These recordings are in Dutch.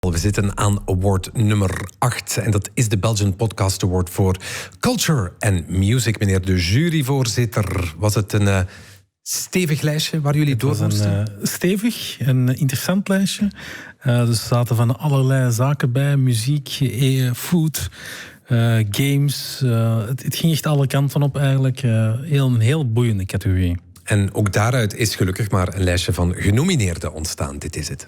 We zitten aan award nummer 8 en dat is de Belgian Podcast Award voor Culture and Music. Meneer de juryvoorzitter, was het een stevig lijstje waar jullie door moesten? Het was een stevig en interessant lijstje. Dus er zaten van allerlei zaken bij, muziek, food, games. Het ging echt alle kanten op eigenlijk. Een heel boeiende categorie. En ook daaruit is gelukkig maar een lijstje van genomineerden ontstaan. Dit is het.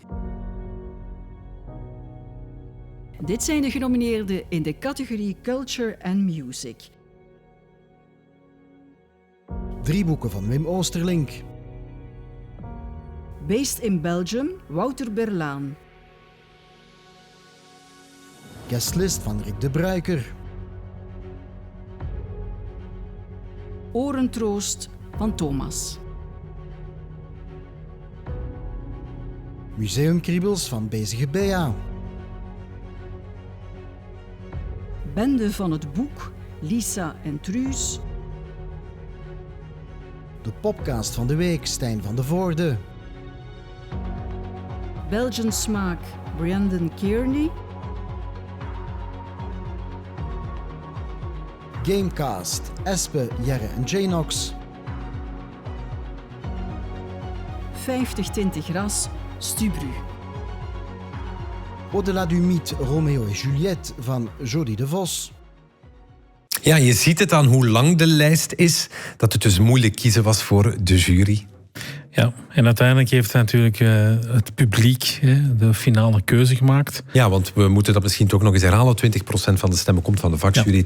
Dit zijn de genomineerden in de categorie Culture and Music. 3 boeken van Wim Oosterlink. Based in Belgium, Wouter Berlaan. Guestlist van Rick de Bruiker. Orentroost van Thomas. Museumkriebels van Bezige Bea. Bende van het boek, Lisa en Truus. De podcast van de week, Stijn van de Voorde. Belgian Smaak, Brandon Kearney. Gamecast, Espe, Jerre en Janox. 50 Tinten Gras, Stubru. Au-delà du mythe Romeo et Juliette van Jody de Vos. Ja, je ziet het aan hoe lang de lijst is, dat het dus moeilijk kiezen was voor de jury. Ja, en uiteindelijk heeft natuurlijk het publiek de finale keuze gemaakt. Ja, want we moeten dat misschien toch nog eens herhalen. 20% van de stemmen komt van de vakjury, 80%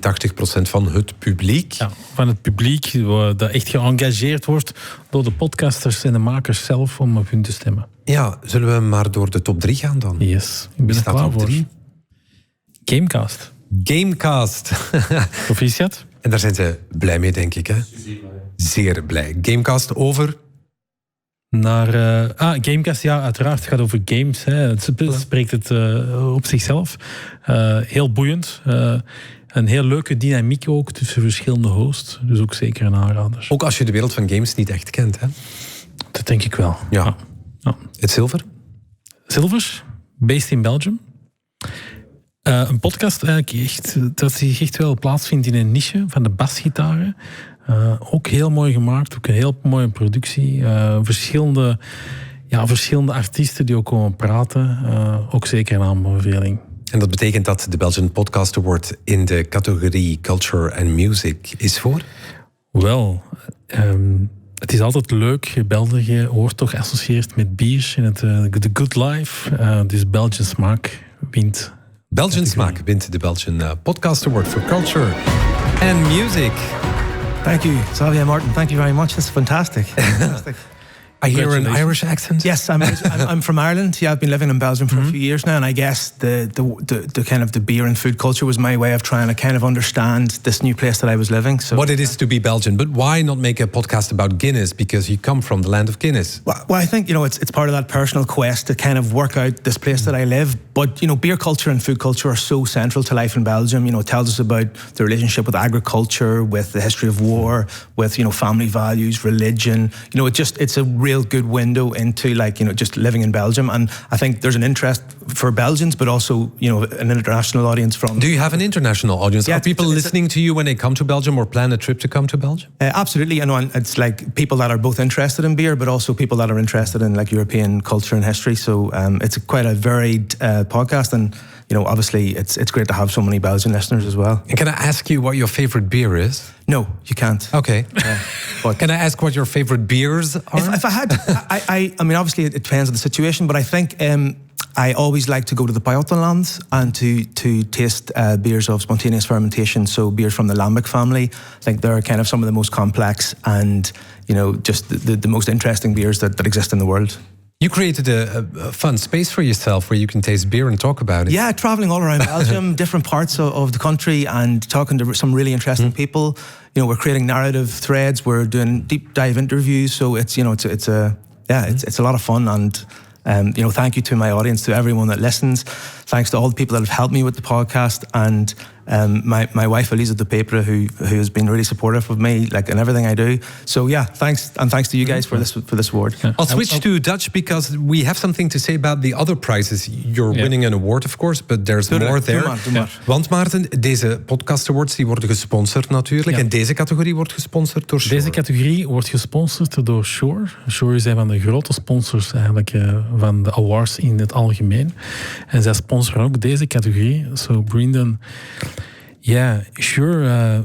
van het publiek. Ja, van het publiek dat echt geëngageerd wordt door de podcasters en de makers zelf om op hun te stemmen. Ja, zullen we maar door de top 3 gaan dan? Yes, ik ben er klaar voor. 3? Gamecast. Gamecast. Proficiat. En daar zijn ze blij mee, denk ik. Hè? Zeer blij. Gamecast over... Gamecast, ja, uiteraard. Het gaat over games. Hè. Het spreekt het op zichzelf. Heel boeiend. Een heel leuke dynamiek ook tussen verschillende hosts. Dus ook zeker een aanrader. Ook als je de wereld van games niet echt kent, hè? Dat denk ik wel. Ja. Het zilver? Zilvers, based in Belgium. Een podcast eigenlijk dat zich echt wel plaatsvindt in een niche van de basgitaren. Ook heel mooi gemaakt, ook een heel mooie productie. Verschillende artiesten die ook komen praten. Ook zeker een aanbeveling. En dat betekent dat de Belgian Podcast Award in de categorie Culture and Music is voor? Wel, het is altijd leuk. België wordt toch geassocieerd met bier en The Good Life. Dus Belgian Smaak wint. Belgian Smaak wint de Belgian Podcast Award for Culture and Music. Thank you, Xavier Martin. Thank you very much. That's fantastic. I hear an Irish accent. Yes, I'm from Ireland. Yeah, I've been living in Belgium for a few years now, and I guess the kind of the beer and food culture was my way of trying to kind of understand this new place that I was living. So what it is to be Belgian, but why not make a podcast about Guinness? Because you come from the land of Guinness. Well, I think it's part of that personal quest to kind of work out this place that I live. But beer culture and food culture are so central to life in Belgium. It tells us about the relationship with agriculture, with the history of war, with family values, religion. It's a real good window into just living in Belgium, and I think there's an interest for Belgians, but also an international audience from. Do you have an international audience? Yeah, are people listening to you when they come to Belgium or plan a trip to come to Belgium? Absolutely, and it's like people that are both interested in beer, but also people that are interested in European culture and history. So it's quite a varied podcast, and obviously it's great to have so many Belgian listeners as well. And can I ask you what your favorite beer is? No, you can't. Okay. But can I ask what your favorite beers are? If I had, I mean, obviously it depends on the situation, but I think I always like to go to the Buitenland and to taste beers of spontaneous fermentation. So beers from the Lambic family. I think they're kind of some of the most complex and just the most interesting beers that exist in the world. You created a fun space for yourself where you can taste beer and talk about it. Yeah, traveling all around Belgium, different parts of the country, and talking to some really interesting people. We're creating narrative threads. We're doing deep dive interviews. So it's a lot of fun. And thank you to my audience, to everyone that listens. Thanks to all the people that have helped me with the podcast. And My wife Elisa de Pepere, who has been really supportive of me, like in everything I do. So yeah, thanks to you guys for this award. I'll switch to Dutch because we have something to say about the other prizes. You're winning an award, of course, but there's more there. Doe maar. Want Maarten, deze podcast awards die worden gesponsord natuurlijk. En deze categorie wordt gesponsord door Shore. Deze categorie wordt gesponsord door Shore. Shore is een van de grote sponsors eigenlijk van de awards in het algemeen. En zij sponsoren ook deze categorie. So Brendan, Shore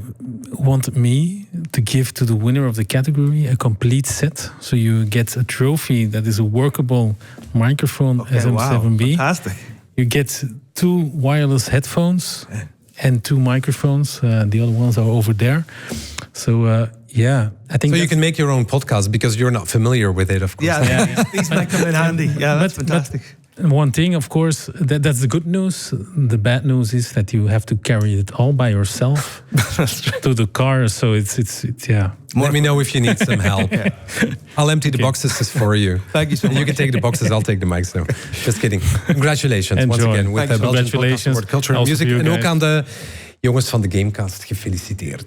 wanted me to give to the winner of the category a complete set. So you get a trophy that is a workable microphone SM7B. Wow, fantastic. You get 2 wireless headphones and 2 microphones. The other ones are over there. So I think so you can make your own podcast because you're not familiar with it, of course. Yeah. These might come in handy. Yeah, that's fantastic. One thing, of course, that's the good news. The bad news is that you have to carry it all by yourself to the car. So it's Let me know if you need some help. I'll empty the boxes for you. Thank you so much. You can take the boxes, I'll take the mics now. Just kidding. Congratulations once again with the Belgian Podcast Award Culture and Music. En ook aan de jongens van de Gamecast gefeliciteerd.